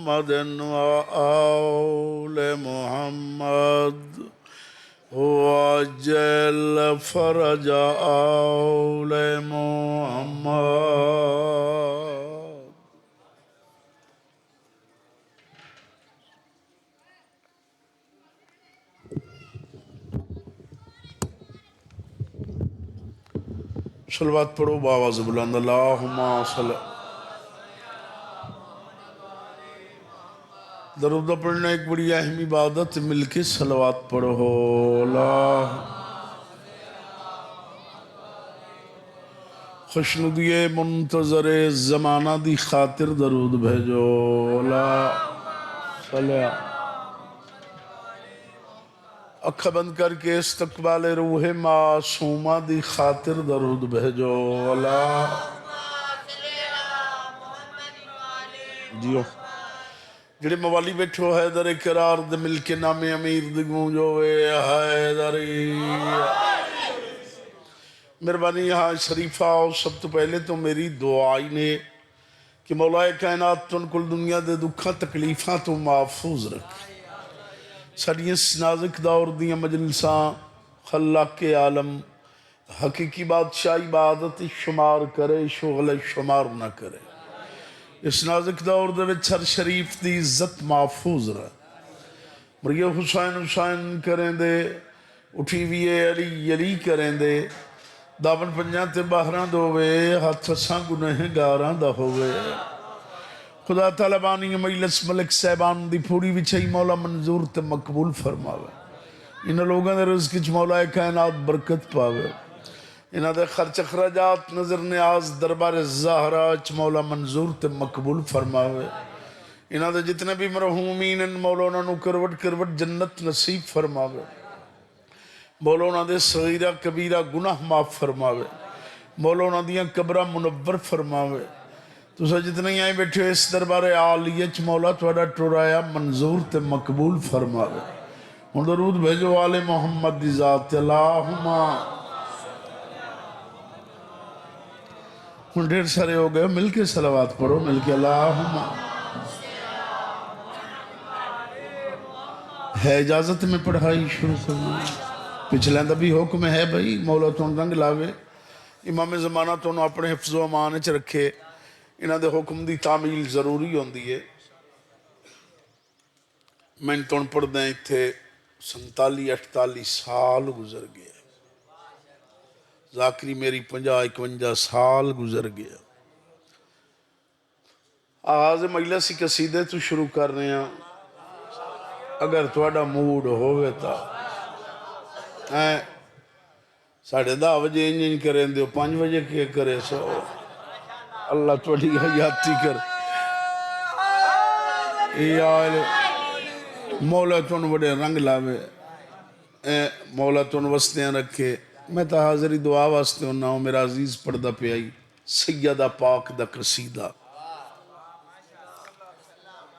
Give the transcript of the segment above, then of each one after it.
محمد وآل محمد وعجل فرج آل محمد. صلوات پڑھو بآواز بلند. اللہم صلی. درود پڑھنا ایک بڑی اہم عبادت، مل کے صلوات پڑھو. اللہ خوشنودی منتظر زمانہ دی خاطر درود بھیجو. اللہ صلی. اکھا بند کر کے استقبال روح معصومہ دی خاطر درود بھیجو. اللہ جیو جڑے موالی بیٹھو حیدر کرار دے مل کے نام امیر دی گونجو اے حیدری. مہربانی یہاں شریفہ اور سب تو پہلے تو میری دعائی نے کہ مولا کائنات تن کل دنیا دے دکھا تکلیفاں تو محفوظ رکھ. ساڑی اس نازک دور دیاں مجلساں خلاق کے عالم حقیقی بادشاہ عبادت شمار کرے، شغل شمار نہ کرے. اس نازک دور دے وچ ہر شریف دی عزت محفوظ رہے. مریا حسین حسین کریں دے، اٹھی ویے علی علی کریں دے، دامن پنجاں تے باہراں دووے، ہاتھ ساں گنہ گاراں دا ہووے. خدا تعالیٰ بانی مجلس ملک صاحبان دی پوری وچھائی مولا منظور تے مقبول فرماوے. انہاں لوگاں دے رزق وچ مولا کائنات برکت پاوے. انہاں دے خرچ اخراجات نظر نیاز دربار زہرا وچ مولا منظور تے مقبول فرماوے. انہاں دے جتنے بھی مرحومین ان مولا انہاں نو کروٹ کروٹ جنت نصیب فرماوے. مولا انہاں دے صغیرہ کبیرہ گناہ معاف فرماوے. مولا انہاں دیاں قبرہ منور فرماوے. تو سا جتنے آئیں بیٹھے اس دربار عالیچ مولا توڑا ٹورایا منظور تے مقبول فرماوے. ان درود بھیجو آل محمد دی ذات. اللہم ان ڈھیر سارے ہو گئے، مل کے صلوات پڑھو، مل کے اللہم. ہے اجازت میں پڑھائی شروع کرنا؟ پچھلیں دا بھی حکم ہے بھئی مولا تون رنگ لاوے. امام زمانہ تون اپنے حفظ و امان چ رکھے. انہاں دے حکم دی تعمیل ضروری ہوندی ہے. میں تون پڑھ دیں تھے 47-48 سال گزر گیا. ذاکری میری 50-51 سال گزر گیا. آغاز مجلس قصیدے تو شروع کر رہے ہیں. اگر تھوڑا موڈ ہوئے تا ساڑھے 10 بجے انجن کریں دیو 5 بجے کیا کرے سو. اللہ توڑی حیاتی کر. مولا تون بڑے رنگ لاوے، مولا تون وستیاں رکھے. میں تا حاضری دعا واسطے ہونا ہوں. میرا عزیز پردہ پہ آئی سیدہ پاک دا قصیدہ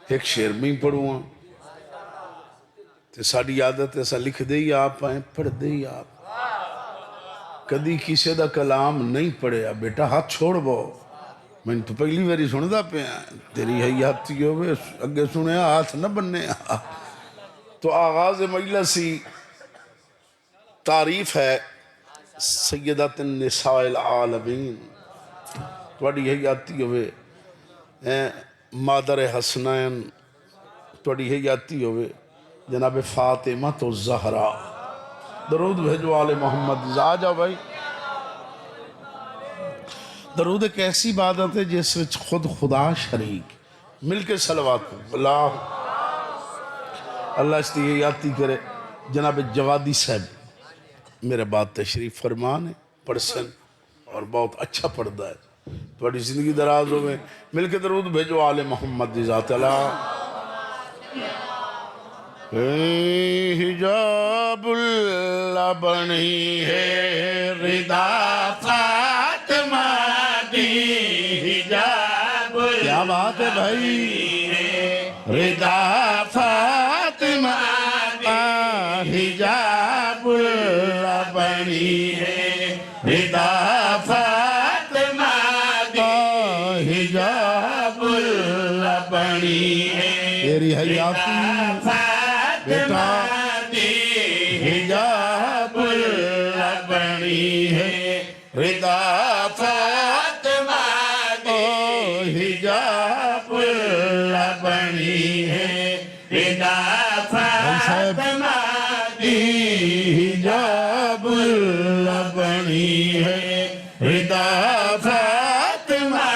ایک شعر میں پڑھوں ہاں تے ساڑی عادت ایسا لکھ دے ہی آپ آئیں پڑھ دے ہی آپ. کدی کسی دا کلام نہیں پڑھے بیٹا ہاتھ چھوڑ بو. میں تو پہلی ویری سندہ پہ ہیں تیری حیاتی ہوئے اگے سنے ہاتھ نہ بننے. تو آغاز مجلسی تعریف ہے سیدات النساء العالمین. توڑی حیاتی ہوئے مادر حسنین، توڑی حیاتی ہوئے جناب فاطمہ تو زہرا. درود بھیجو آل محمد. آ جاؤ بھائی. درود ایک ایسی عبادت ہے جس وچ خود خدا شریک. مل کے صلوات اللہ اللہ اس لیے یادی کرے. جناب جوادی صاحب میرے بات تشریف فرمان ہے، پڑھسن اور بہت اچھا پڑھتا ہے. تھوڑی زندگی دراز ہوئے. مل کے درود بھیجو آل محمد دی ذات. اللہ حجاب اللہ بنی ہے رضا فاطمہ دی. حجاب کیا بات ہے بھائی. رضا فاطمہ حجاب اللہ بنی ہے. رضا فاطمہ حجاب اللہ بنی تیری حیاتی بیٹا حجاب اللہ بنی ہے رضا فاطمہ دی حجاب اللہ بنی ہے رضا فاطمہ دی حجاب اللہ بنی ہے رضا فاطمہ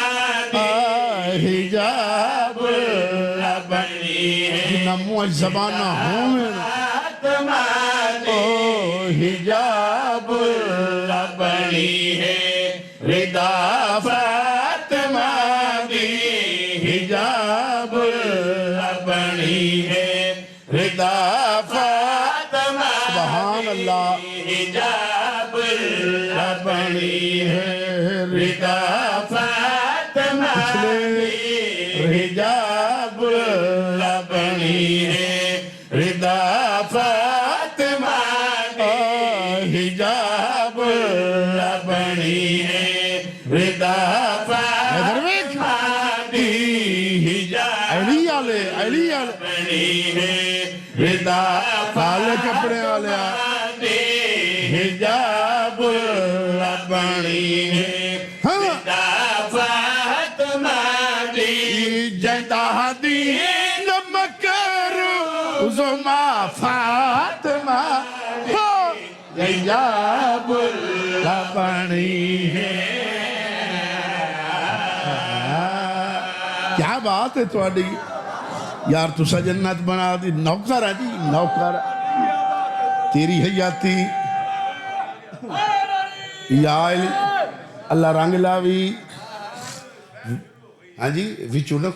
دی حجاب اللہ بنی ہے نمو زبانہ ہوں حجاب اللہ بنی ہے رضا فاطمہ دی حجاب اللہ بنی ہے رضا فاطمہ سبحان اللہ حجاب اللہ بنی ہے رضا فاطمہ دی حجاب اللہ بنی ہے رضا فاطمہ حجاب اللہ بنی ہے رضا فاطمہ دی حجاب علی بنی ہے رضا کالے کپڑے والے حجاب اللہ بنی ہے رضا فاطمہ دی جدا دی زما فاطمہ حجاب اللہ بنی ہے کیا بات ہے تھوڑی یار تسا جنت بنا دی نوکر ہے جی نوکر تیری حیاتی یا اللہ رنگ لاوی ہاں جی وچو نہ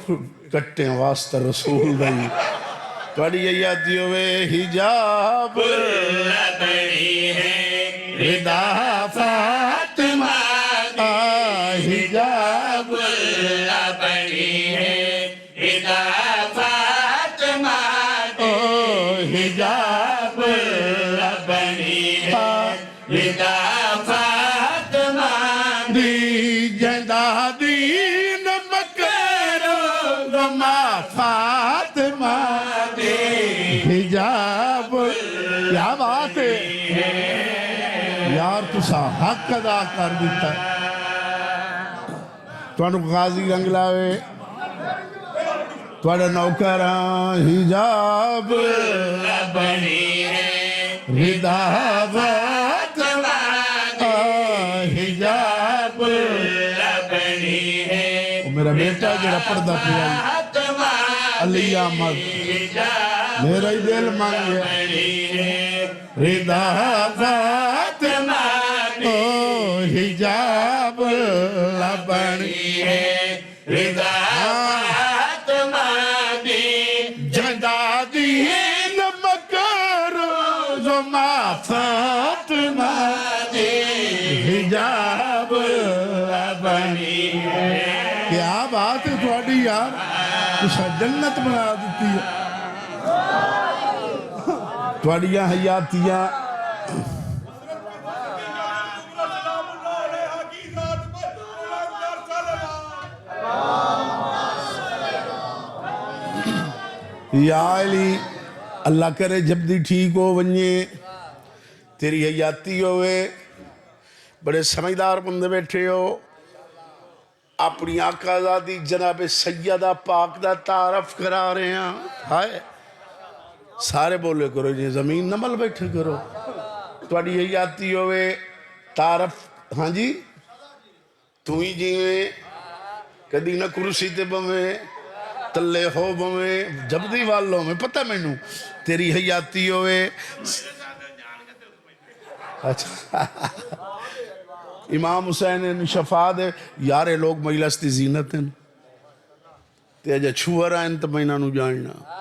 کٹے واسطہ رسول دائی توڑی حیاتی ہوئے حجاب اللہ بنی ہے رضا فاطمہ حجاب اللہ بنی ہے رضا فاطمہ حجاب اللہ بنی ہے رضا فاطمہ دی جدا دی نمکرو زما فاطمہ حجاب کیا بات ہے یار تسا حق ادا کر دیتا توانو غازی رنگ لاوے توڑا نوکران حجاب اللہ بنی ہے رضا فاطمہ حجاب اللہ بنی ہے میرا بیٹا جڑا پردہ پیا علی احمد میرا ہی دل مانگے رضا فاطمہ حجاب اللہ بنی ہے رضا فاطمہ دی جدا دی نمکرو زما فاطمہ دی حجاب اللہ بنی ہے کیا بات ہے تھوڑی یار تسا جنت بنا دیتی ہے توڑیاں حیاتیاں یا علی اللہ کرے جب دی ٹھیک ہو ونجے تیری حیاتی ہوئے بڑے سمجھدار بندے بیٹھے ہو اپنی آقا ذاتی جناب سیدہ پاک دا تعارف کرا رہے ہیں ہائے سارے بولے کرو جی زمین نمل بیٹھے کرو توڑی حیاتی ہوئے تعارف ہاں جی تو ہی جیویں کدی نہ کرسی تے بمیں تلے ہو بمیں جبدی والوں میں پتہ میں نو تیری حیاتی ہوئے اچھا امام حسین شفاعت ہے یارے لوگ مجلس تی زینت ہیں تے اجا چھوڑ آئیں تو میں نو جاننا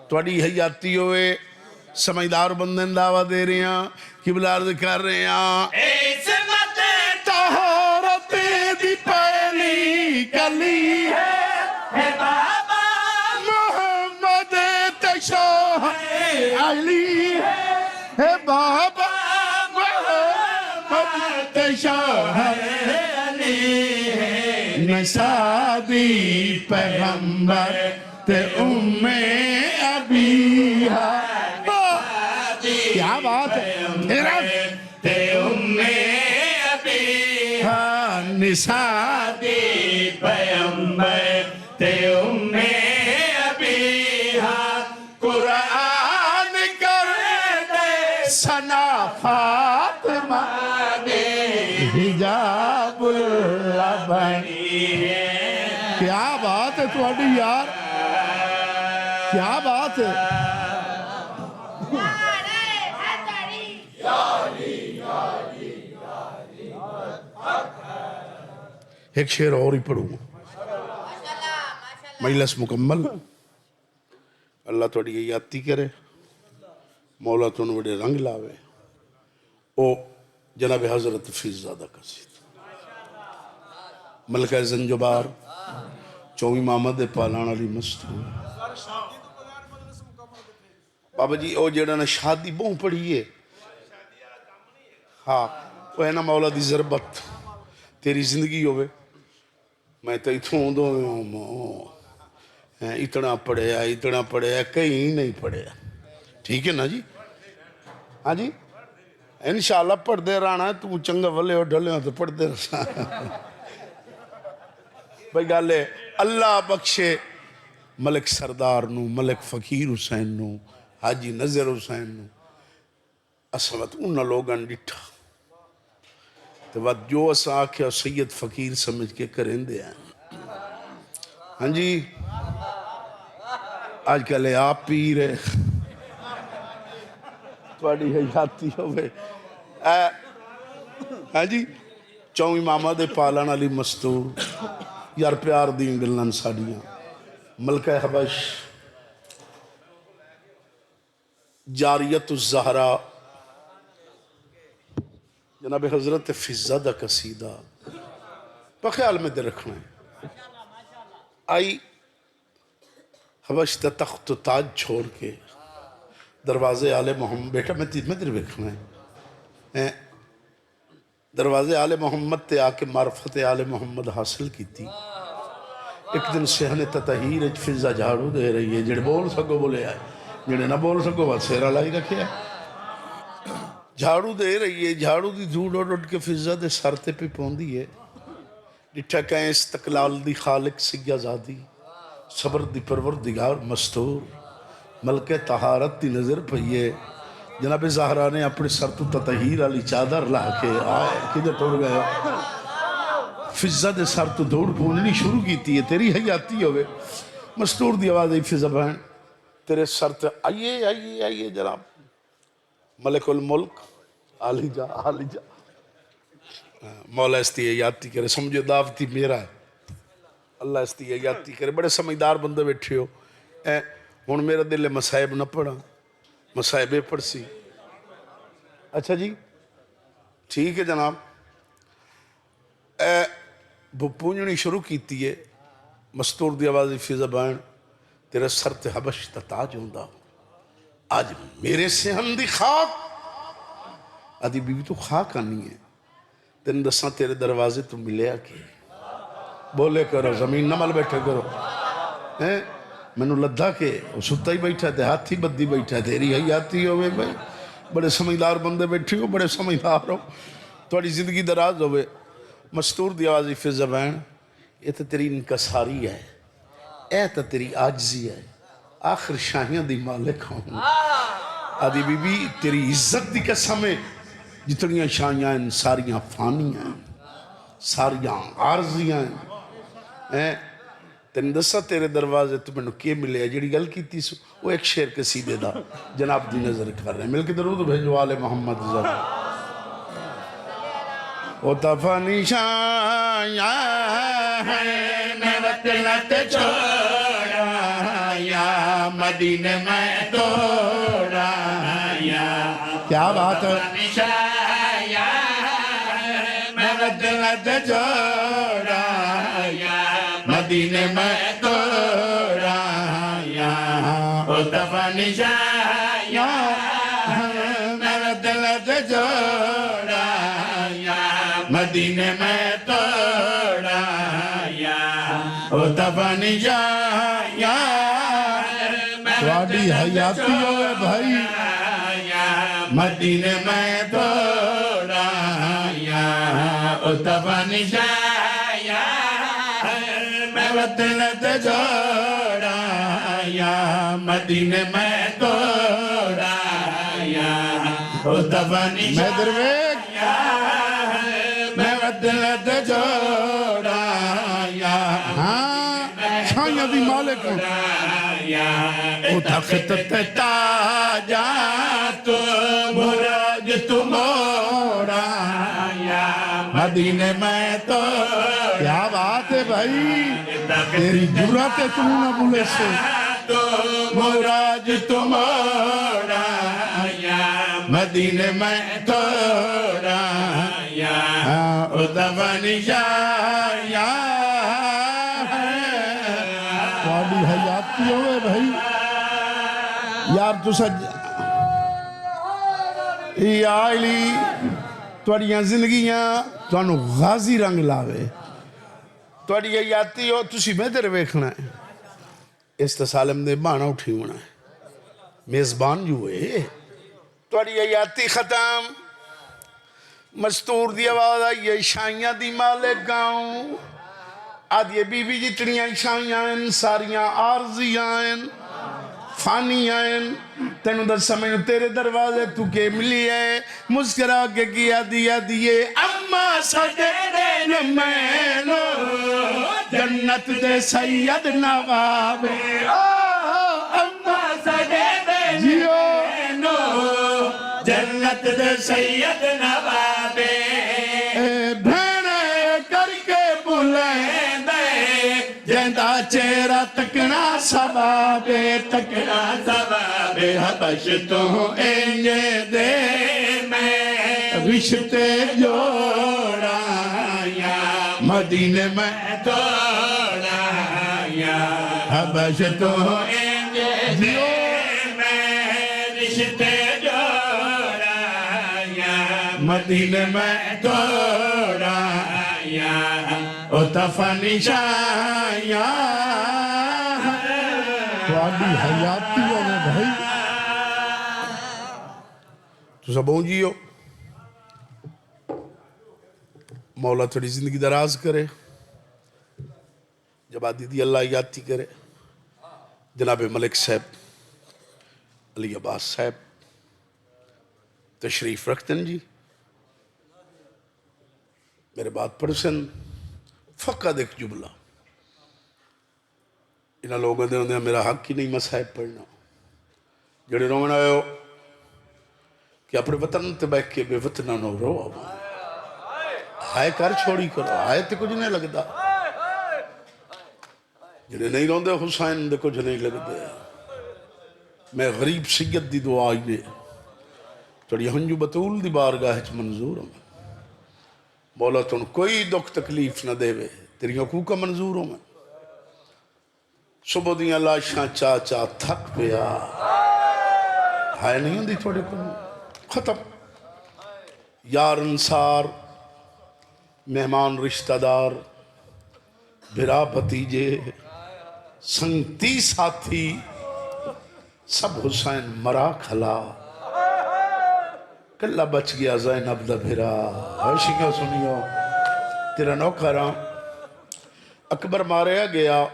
توڑی حیاتی ہوئے سمجھدار بندن دعویٰ دے رہے ہیں قبلہ عرض کر رہے ہیں عصمت طہارت دی پہلی کلی ہے بابا محمد تشاہ علی ہے بابا محمد تشاہ علی ہے نسابی پیغمبر تے ابیہا کیا بات ہے تے ابیہا نساء پیغمبر تے ابیہا قرآن کر دے سنا فاطمہ دے حجاب اللہ بنی ہے کیا بات ہے تھوڑی یار کیا بات ہے ایک شعر اور ہی پڑھوں مجلس مکمل اللہ تھوڑی یادی کرے مولا تو بڑے رنگ لاوے او جناب حضرت فیض زادہ قصید ملکہ زنجبار چومی محمد پالان علی مستور بابا جی او جڑا نے شادی بہن پڑھی ہے ہاں وہ ہے نا مولا دی ضربت تیری زندگی ہوئے میں تو اتھوں دو اتنا پڑھیا کہیں نہیں پڑھیا ٹھیک ہے نا جی ہاں جی انشاءاللہ پڑھ دے رہنا ہے تو چنگا ولے ہو ڈھلے ہو تو پڑھ دے رہنا بھائی گالے اللہ بخشے ملک سردار نو ملک فقیر حسین نو حاجی نظر حسین نو اسمت انہا لوگاں ڈٹھا تو بات جو اسا آکھیا سید فقیر سمجھ کے کریں دے ہیں ہاں جی آج کلے آپ پیر ہے تواڈی حیاتی ہوئے ہاں جی چومی محمد پالان علی مستور یار پیار دین گلن ساڑیاں ملکہ حبش جاریت الزہرا جناب حضرت فضادہ قصیدہ بخیال میں دے رکھنا ہے آئی حبش تا تخت و تاج چھوڑ کے دروازے آل محمد بیٹا میں دے رکھنا ہے دروازے آل محمد تے آکے معرفت آل محمد حاصل کی تھی ایک دن سہن تطہیر فضا جھاڑو دے رہی ہے جڑے بول سکو بولے آئے جڑے نہ بول سکو بات سیرہ لائی رکھے آئے جھاڑو دے رہی ہے جھاڑو دی دھوڑ اڑ کے فضا دے سارتے پہ پوندی ہے ڈٹھا کہیں استقلال دی خالق سگیا زادی صبر دی پروردگار مستور ملکہ طہارت دی نظر پہیے جناب زہرا نے اپنے سر تو تطہیر علی چادر لا کے آئے کدھر ٹوڑ گئے فضا دے سر تو دوڑ پوننی شروع کیتی ہے تیری حیاتی ہوئے مستور دی آواز ای فضا بہن تیرے سر تے آئیے جناب ملک الملک آلی جا مولا استی حیاتی کرے سمجھو دعوتی میرا ہے اللہ استی حیاتی کرے بڑے سمجھدار بندے بیٹھے ہو ہون میرا دل مسائب نہ پڑھا مسائبے پڑھ سی اچھا جی ٹھیک ہے جناب وہ پونجنی شروع کیتی ہے مستور دی آوازی فضا بائن تیرے سر تے حبش تا تاج ہوندہ آج میرے سہن دی خاک آدھی بی بی تو خاک آنی ہے تین دساں تیرے دروازے تو ملے آکے بولے کرو زمین نہ مل بیٹھے کرو میں نے لدھا کے ستا ہی بیٹھا ہے ہاتھی بدی بیٹھا ہے تیری حیاتی ہوئے بھائی بڑے سمجھدار بندے بیٹھے ہو بڑے سمجھدار ہو تھوڑی زندگی دراز ہوئے مستور دی آوازی فضا بہن یہ تو تیری انکساری ہے اے تو تیری آجزی ہے آخر شاہیاں دی مالک ہوں آدھی بی بی تیری عزت دی قسم ہے جتنیاں شاہیاں ہیں ساریاں فانیاں ہیں ساریاں عارضیاں ہیں تین دسا تیرے دروازے تو میں نے کیے ملے ہیں جڑی گل کی تیسو وہ ایک شعر کے سیدھے دا جناب دی نظر کر رہے ہیں مل کے درود بھیجو آل محمد زر او تفانی شاہیاں ہیں میں وطنت چھوڑا یا مدینہ میں توڑا یا کیا بات ہے میں وطنت چھوڑا یا مدینہ میں توڑا یا او تفانی شاہیاں میں وطنت چھوڑا مدینہ میں توڑا یا او تفانی شاہیاں تھوڑی حیاتی ہوئے بھائی مدینے میں توڑا یا اتبا نشایا میں وطن تے جوڑا یا مدینے میں توڑا یا اتبا میں درویگ نشایا میں وطن تے جوڑا یا ہاں چھائیاں دی مالک ہوں او تخت تے تاجا تو مراج تو موڑا یا مدینے میں تو کیا بات ہے بھائی تیری جرات ہے تم نہ بھولے سے تو مراج تو موڑا یا مدینے میں توڑا یا او دفنی شایا تھوڑی حیاتی ہوئے بھائی یار تو سج یا علی توڑیاں زندگیاں توانو غازی رنگ لاوے توڑی حیاتی ہو تسی میں در ویکھنا ہے استسالم دے بانا اٹھی ہونا ہے میزبان جو ہے توڑی حیاتی ختم مستور دی آواز آئیے شائیاں دی مالک گاؤں آدھیے بی بی جتنیاں شائیاں ہیں ساریاں عارضیاں ہیں فانی آئین تینوں در سمجھو تیرے دروازے تو کے ملی ہے مسکرا کے کیا دیا دیئے اما سجدے نمینو جنت دے سید نواب اما سجدے نمینو جنت دے سید نواب بھینے کر کے بولے جیندہ چہرہ تکنا سبابے تکنا سباب حبش تو انجے دے میں رشتے جوڑا یا مدینے میں توڑا یا حبش تو انجے دے میں رشتے جوڑا یا مدینے میں توڑا یا اتفا نشایا تھوڑی حیاتی ہوئے بھائی تو سب ہوں جیو مولا تھوڑی زندگی دراز کرے جب آدھی دی اللہ یادتی کرے جناب ملک صاحب علی عباس صاحب تشریف رکھتن جی میرے بات پڑھسن فقط ایک جملہ انہاں لوگوں نے انہیں میرا حق ہی نہیں مسائب پڑھنا جڑے رومن آئے ہو کہ اپنے وطن تے بیٹھ کے بے وطنہ نو رو آئے کر چھوڑی کرو آئے تے کچھ نہیں لگتا جڑے نہیں روندے حسین دے کچھ نہیں لگتے میں غریب سید دی دعا آئی نے توڑی ہنجو بطول دی بارگاہ چ منظور ہوں مولا تن کوئی دکھ تکلیف نہ دے وے تیری حقوق منظور ہوں میں صبح دیاں لاشاں چاچا تھک پیا ہائے نہیں ہوں دی تھوڑے کو ختم یار انصار مہمان رشتہ دار بھرا بھتیجے سنگتی ساتھی سب حسین مرا کھلا کلہ بچ گیا زینب دا بھرا عاشقہ سنیو تیرا نوکراں اکبر ماریا گیا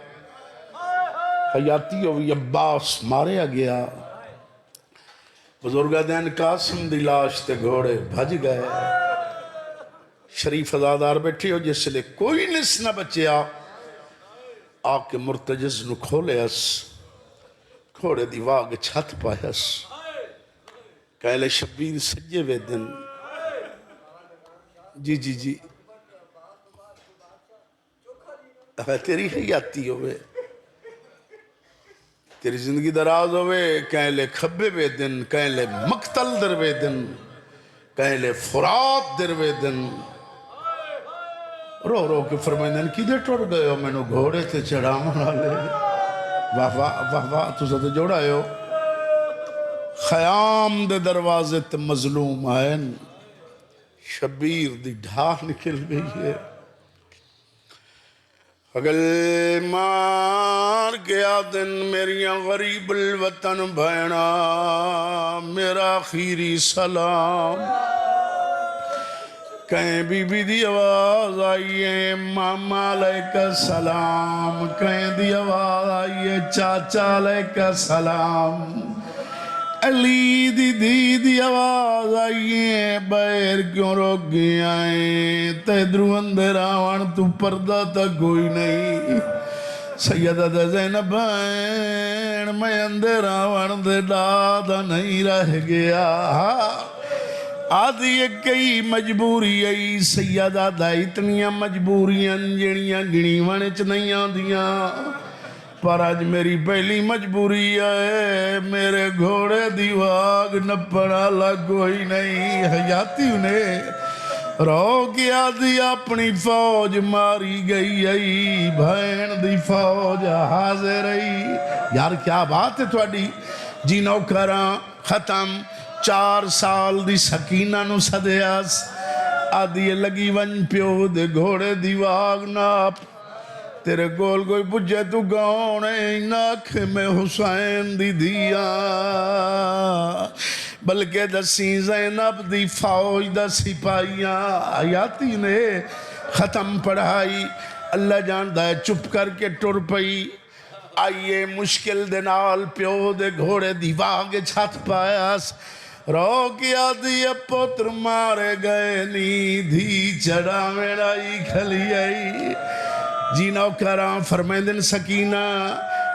حیاتی ہوئی عباس ماریا گیا بزرگہ دین قاسم دی لاش تے گھوڑے بھج گئے شریف ازادار بیٹھی ہو جس لئے کوئی نس نہ بچیا آکے مرتجز نو کھولے اس گھوڑے دی واگ چھت پائیس کہلے شبیر سجے وے دن جی جی جی تیری حیاتی ہوئے تیری زندگی دراز ہوئے کہلے کھبے وے دن کہلے مقتل در وے دن کہلے فرات در وے دن رو رو کے فرمائندن کی دے ٹوڑ گئے ہو میں نو گھوڑے تھے چڑھا منا لے واہ واہ واہ واہ تو ساتھ جوڑا ہے ہو خیام دے دروازے تے مظلوم آئین شبیر دی ڈھا نکل گئی ہے اگل مار گیا دن میریاں غریب الوطن بھینا میرا آخری سلام کہیں بی بی دی آواز آئیے ماما علیکہ السلام کہیں دی آواز آئیے چاچا علیکہ السلام علی دی آواز آئیے بیر کیوں روک گیا ہے تیدرو اندر آوان تو پردہ تک کوئی نہیں سیدہ زینب بین میں اندر آوان دے دادا نہیں رہ گیا آدھی ایک کئی مجبوری آئی سیدہ دا اتنیاں مجبوریاں جڑیاں گنی وانچ نہیں آدیاں پر آج میری پہلی مجبوری ہے میرے گھوڑے دیواغ نپڑا لگ کوئی نہیں حیاتی انہیں رو کیا دی اپنی فوج ماری گئی آئی بھین دی فوج حاضر رہی یار کیا بات ہے تھوڑی جی نوکران ختم 4 سال دی سکینہ نو صدیاس آدھی لگی ون پیو دے گھوڑے دیواغ ناپ تیرے گول کوئی پجھے تو گونے ناکھ میں حسین دی دیا بلکہ دسی زینب دی فوج دا سپاہیاں آیاتی نے ختم پڑھائی اللہ جاندہ ہے چپ کر کے ٹر پئی آئیے مشکل دنال پیو دے گھوڑے دیواغ چھت پایاس رو کیا دیا پتر مارے گئے نی دھی چڑا میرائی کھلی آئی جی نوکران فرمائیں دن سکینہ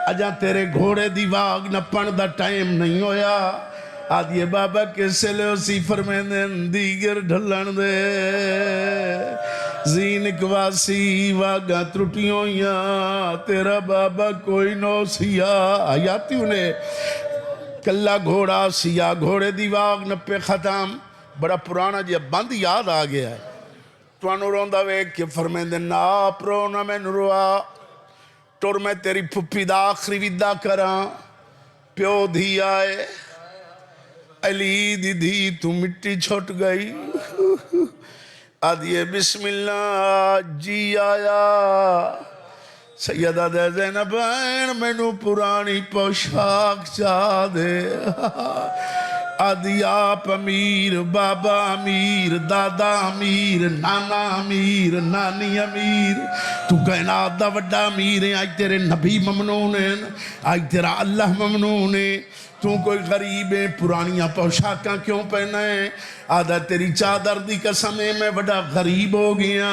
اجا تیرے گھوڑے دیواغ نپن دا ٹائم نہیں ہویا آدھیے بابا کیسے لے اسی فرمائیں دن دیگر ڈھلن دے زین اکواسی واگا ترٹیوں یا تیرا بابا کوئی نو سیا آیاتی انہیں کلا گھوڑا سیا گھوڑے دیواغ نپے ختم بڑا پرانا جی بند یاد آ گیا ہے توانو روندہ ویک کہ فرمین دے ناپ رونا میں نروا ٹور میں تیری پھپی دا آخری ویدہ کران پیو دھی آئے علی دی دھی تو مٹی چھوٹ گئی آدھیے بسم اللہ جی آیا سیدہ دے زینب میں نو پرانی پوشاک چاہ دے آدھی آپ امیر بابا امیر دادا امیر نانا امیر نانی امیر تو کہنا دا وڈا امیر ہیں آج تیرے نبی ممنون ہیں آج تیرا اللہ ممنون ہے تو کوئی غریب ہے پرانیاں پوشاکاں کیوں پہنا ہے آدھا تیری چادر دی قسمیں میں بڑا غریب ہو گیا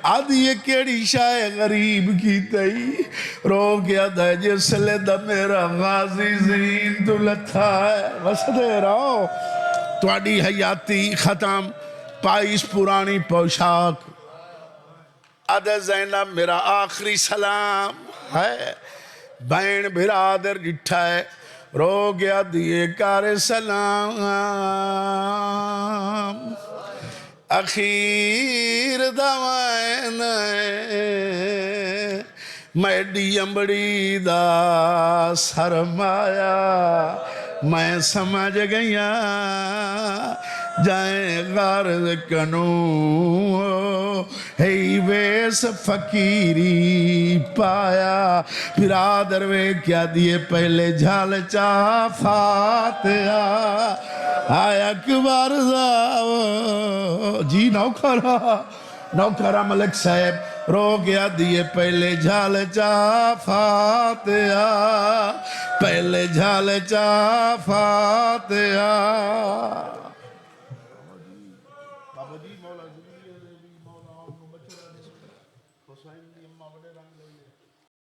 آدھی یہ کیڑی شاہ غریب کی تئی رو گیا دے جس لے دا میرا غازی زین تو لتھا ہے بس دے رہو توڑی حیاتی ختم پائیس پرانی پوشاک آدھا زینب میرا آخری سلام ہے بین برادر جٹھا ہے رو گیا دیئے کار سلام اخیر دوائن میڈی امبڑی دا سرمایا میں سمجھ گیا جائیں غارض کنو ہی ویس فقیری پایا برادر وے کیا دیئے پہلے جھال چاہ فاتحہ آیا اکبر زاو جی نوکرہ ملک صاحب رو گیا دیئے پہلے جھال چاہ فاتحہ پہلے جھال چاہ فاتحہ بابا جی مولا جلیل مولا حسین دی اممہ بڑے رنگ لے